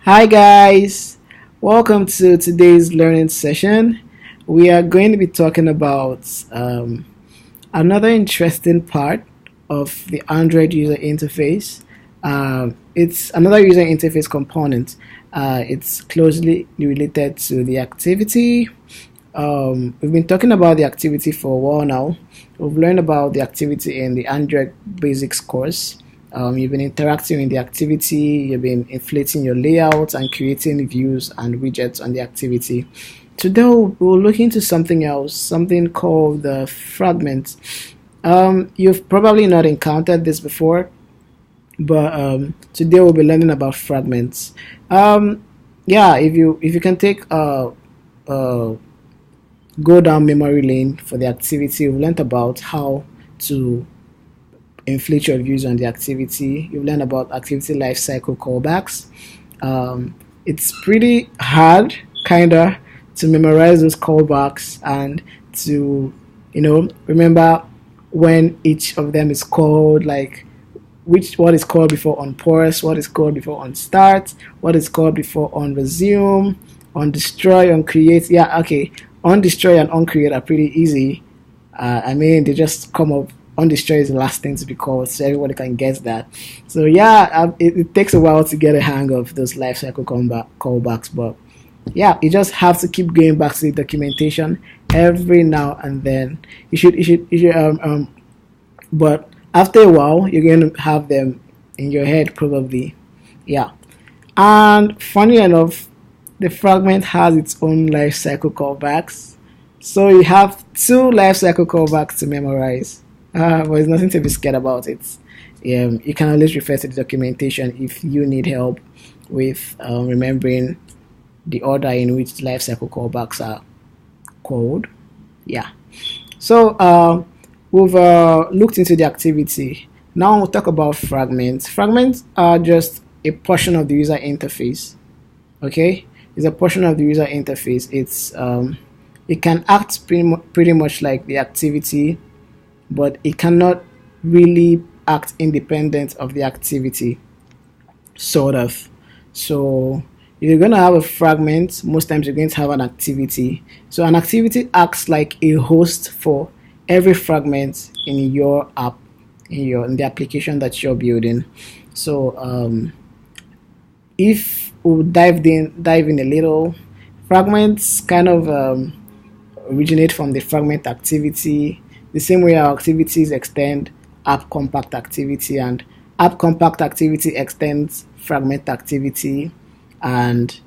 Hi guys, welcome to today's learning session. We are going to be talking about another interesting part of the Android user interface. It's another user interface component. It's closely related to the activity. We've been talking about the activity for a while now. We've learned about the activity in the Android Basics course. You've been interacting with the activity, you've been inflating your layout and creating views and widgets on the activity. Today we'll look into something else, something called the fragment. You've probably not encountered this before, but today we'll be learning about fragments. Yeah, if you can take go down memory lane for the activity, we've learned about how to inflate your views on the activity. You've learned about activity lifecycle callbacks. It's pretty hard, kinda, to memorize those callbacks and to, remember when each of them is called, like what is called before on pause, what is called before on start, what is called before on resume, on destroy, on create. Yeah, okay. On destroy and on create are pretty easy. They just come up. On destroy is the last thing to be called, so everybody can guess that. So yeah, it takes a while to get a hang of those lifecycle callbacks, but yeah, you just have to keep going back to the documentation every now and then. But after a while, you're going to have them in your head probably. Yeah, and funny enough, the fragment has its own lifecycle callbacks, so you have two lifecycle callbacks to memorize. But there's nothing to be scared about it. You can always refer to the documentation if you need help with remembering the order in which the lifecycle callbacks are called. Yeah. So we've looked into the activity. Now we'll talk about fragments. Fragments are just a portion of the user interface. Okay, it's a portion of the user interface. It can act pretty much like the activity, but it cannot really act independent of the activity, sort of. So if you're going to have a fragment, most times you're going to have an activity. So an activity acts like a host for every fragment in your app, in the application that you're building. So if we dive in a little, fragments kind of originate from the fragment activity. The same way our activities extend app compact activity, and app compact activity extends fragment activity, and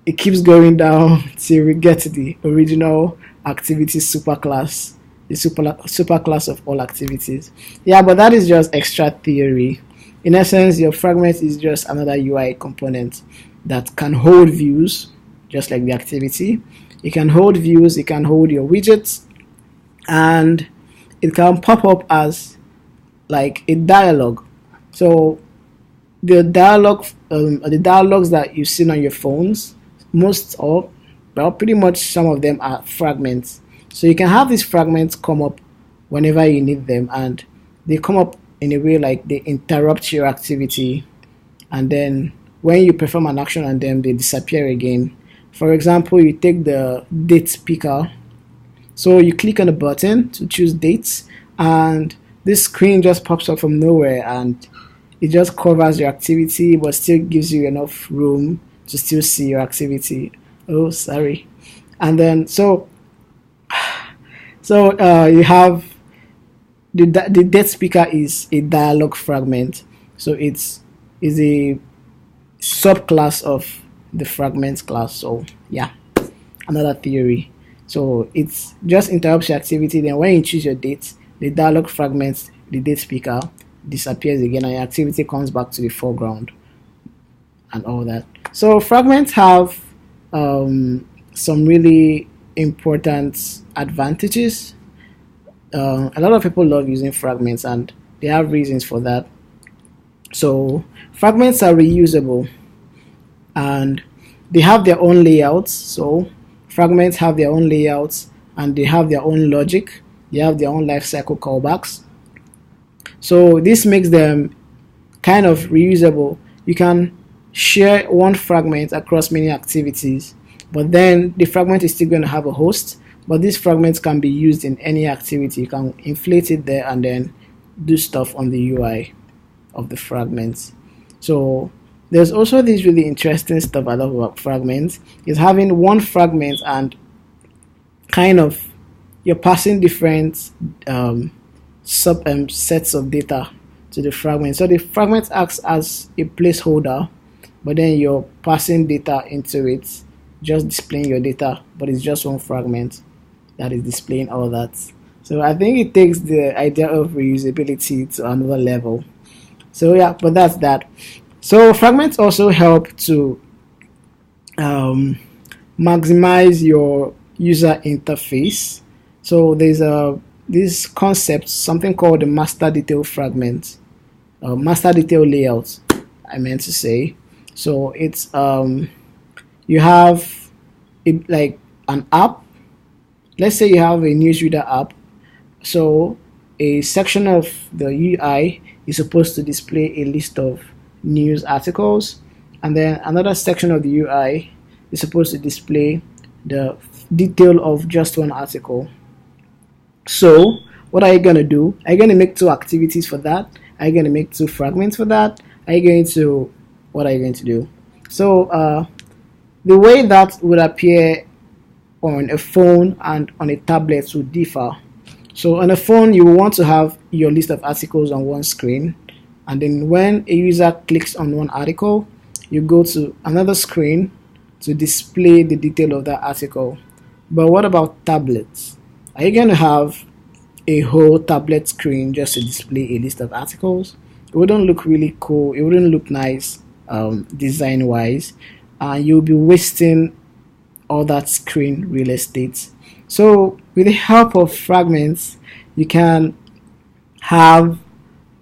it keeps going down till we get to the original activity superclass, the superclass of all activities. Yeah, but that is just extra theory. In essence, your fragment is just another UI component that can hold views, just like the activity. It can hold views, it can hold your widgets, and it can pop up as like a dialogue. So the dialogues that you've seen on your phones, pretty much some of them are fragments. So you can have these fragments come up whenever you need them, and they come up in a way like they interrupt your activity, and then when you perform an action on them, they disappear again. For example, you take the date picker. So you click on the button to choose dates, and this screen just pops up from nowhere, and it just covers your activity but still gives you enough room to still see your activity. Oh, sorry. And then you have the date speaker is a dialog fragment. So it's a subclass of the fragments class. So yeah, another theory. So it's just interrupts your activity. Then when you choose your date, the dialog fragments, the date speaker disappears again, and your activity comes back to the foreground and all that. So fragments have some really important advantages. A lot of people love using fragments, and they have reasons for that. So fragments are reusable, and they have their own layouts. So fragments have their own layouts, and they have their own logic. They have their own lifecycle callbacks. So this makes them kind of reusable. You can share one fragment across many activities, but then the fragment is still going to have a host, but these fragments can be used in any activity. You can inflate it there and then do stuff on the UI of the fragments. So there's also this really interesting stuff I love about fragments, is having one fragment and kind of you're passing different sets of data to the fragment. So the fragment acts as a placeholder, but then you're passing data into it, just displaying your data, but it's just one fragment that is displaying all that. So I think it takes the idea of reusability to another level. So yeah, but that's that. So fragments also help to maximize your user interface. So there's this concept, something called the master detail fragment, master detail layout, I meant to say. So it's you have like an app. Let's say you have a newsreader app. So a section of the UI is supposed to display a list of news articles, and then another section of the UI is supposed to display the detail of just one article. So what are you going to do? Are you going to make two activities for that? Are you going to make two fragments for that? Are you going to, what are you going to do? So the way that would appear on a phone and on a tablet would differ. So on a phone, you will want to have your list of articles on one screen, and then when a user clicks on one article, you go to another screen to display the detail of that article. But what about tablets? Are you going to have a whole tablet screen just to display a list of articles? It wouldn't look really cool. It wouldn't look nice design wise, and you'll be wasting all that screen real estate. So with the help of fragments, you can have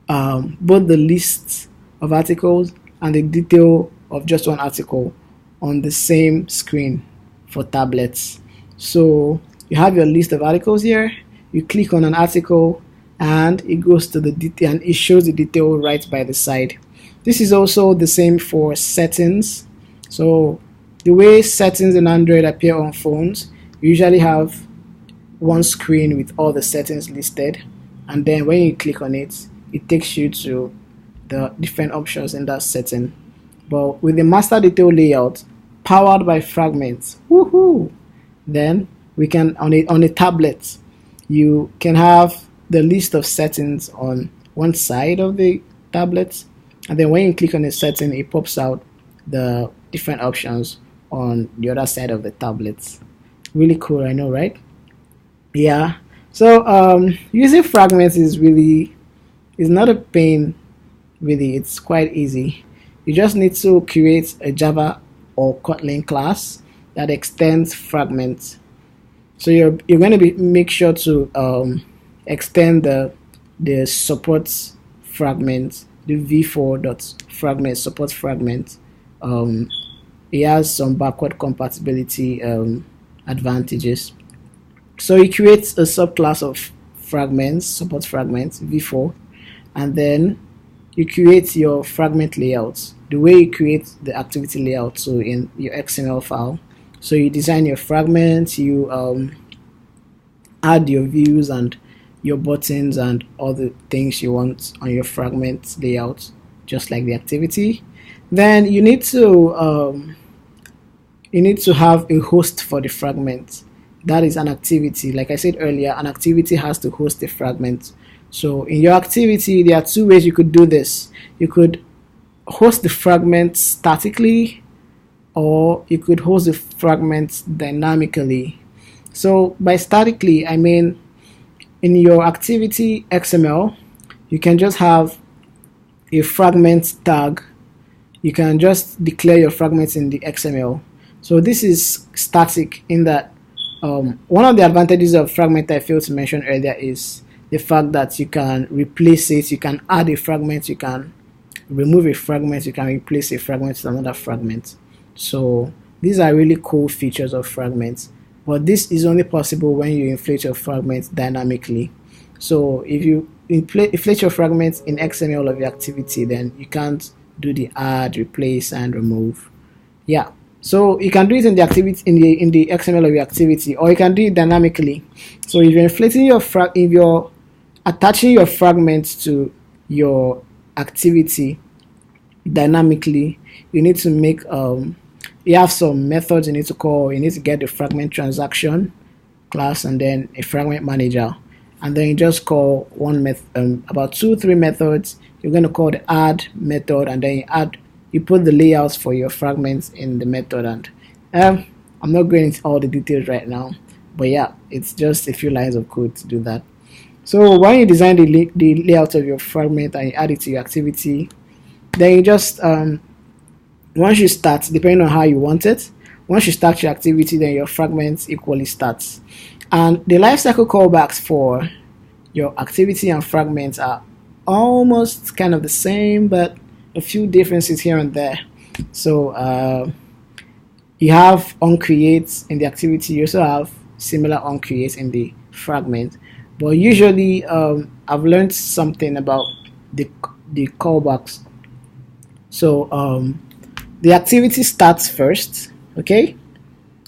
both the list of articles and the detail of just one article on the same screen for tablets. So you have your list of articles here, you click on an article and it goes to the detail and it shows the detail right by the side. This is also the same for settings. So the way settings in Android appear on phones, you usually have one screen with all the settings listed, and then when you click on it, it takes you to the different options in that setting. But with the master detail layout powered by fragments, woohoo, then we can on a tablet, you can have the list of settings on one side of the tablet, and then when you click on a setting, it pops out the different options on the other side of the tablet. Really cool, I know, right? Yeah. So using fragments is not a pain, really. It's quite easy. You just need to create a Java or Kotlin class that extends fragments. So you're going to make sure to extend the support fragment, the v4.fragment support fragment. It has some backward compatibility advantages. So you create a subclass of fragments, support fragments, v4, and then you create your fragment layouts, the way you create the activity layout, so in your XML file. So you design your fragments, you add your views and your buttons and all the things you want on your fragment layout, just like the activity. Then you need to have a host for the fragment. That is an activity. Like I said earlier, an activity has to host a fragment. So in your activity, there are two ways you could do this. You could host the fragment statically, or you could host the fragment dynamically. So by statically, I mean in your activity XML, you can just have a fragment tag. You can just declare your fragments in the XML. So this is static in that one of the advantages of fragment I failed to mention earlier is the fact that you can replace it, you can add a fragment, you can remove a fragment, you can replace a fragment with another fragment. So these are really cool features of fragments, but this is only possible when you inflate your fragments dynamically. So if you inflate your fragments in XML of your activity, then you can't do the add, replace, and remove. Yeah. So you can do it in the activity in the XML of your activity, or you can do it dynamically. So if you're inflating your if you're attaching your fragments to your activity dynamically, you need to make you have some methods you need to call. You need to get the fragment transaction class and then a fragment manager, and then you just call one method, about 2-3 methods. You're going to call the add method, and then you put the layouts for your fragments in the method. And I'm not going into all the details right now, but yeah, it's just a few lines of code to do that. So when you design the layout of your fragment and you add it to your activity, then you just once you start, depending on how you want it, once you start your activity, then your fragments equally starts. And the lifecycle callbacks for your activity and fragments are almost kind of the same, but a few differences here and there. So you have onCreate in the activity. You also have similar onCreate in the fragment. But usually, I've learned something about the callbacks. So the activity starts first, okay?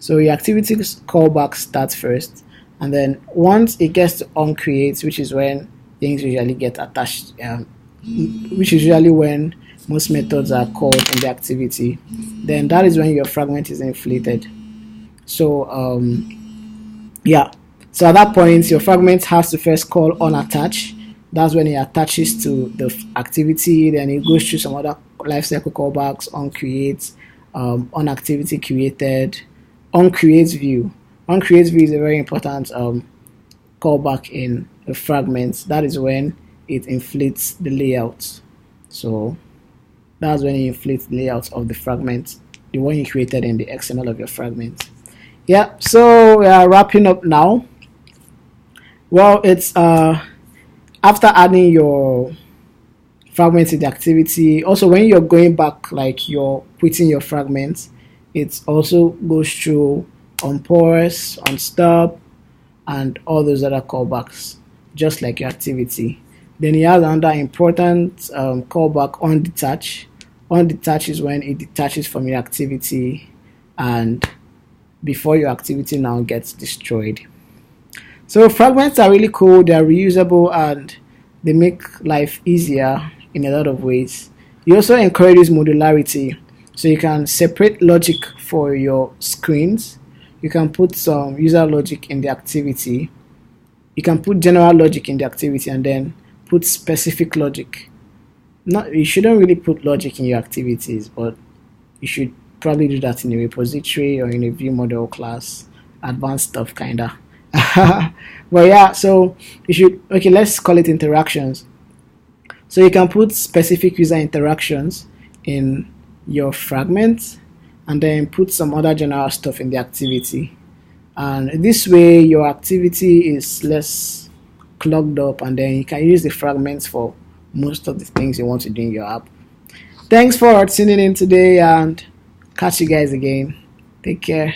So your activity callback starts first, and then once it gets to onCreate, which is when things usually get attached, which is usually when most methods are called in the activity, then that is when your fragment is inflated. So yeah, so at that point your fragment has to first call onAttach. That's when it attaches to the activity, then it goes through some other lifecycle callbacks, onCreate, onActivity created, onCreate view. OnCreate view is a very important callback in a fragment. That is when it inflates the layout. So that's when it inflates the layout of the fragment, the one you created in the XML of your fragment. Yeah, so we are wrapping up now. Well, it's after adding your fragment to the activity, also when you're going back, like you're quitting your fragments, it also goes through on pause, on stop, and all those other callbacks, just like your activity. Then you have another important callback on detach. On detach is when it detaches from your activity and before your activity now gets destroyed. So fragments are really cool, they are reusable, and they make life easier in a lot of ways. It also encourages modularity, so you can separate logic for your screens. You can put some user logic in the activity. You can put general logic in the activity and then put specific logic. You shouldn't really put logic in your activities, but you should probably do that in a repository or in a view model class, advanced stuff kinda. But yeah, so you should, okay, let's call it interactions. So you can put specific user interactions in your fragment and then put some other general stuff in the activity. And this way your activity is less clogged up, and then you can use the fragments for most of the things you want to do in your app. Thanks for tuning in today, and catch you guys again. Take care.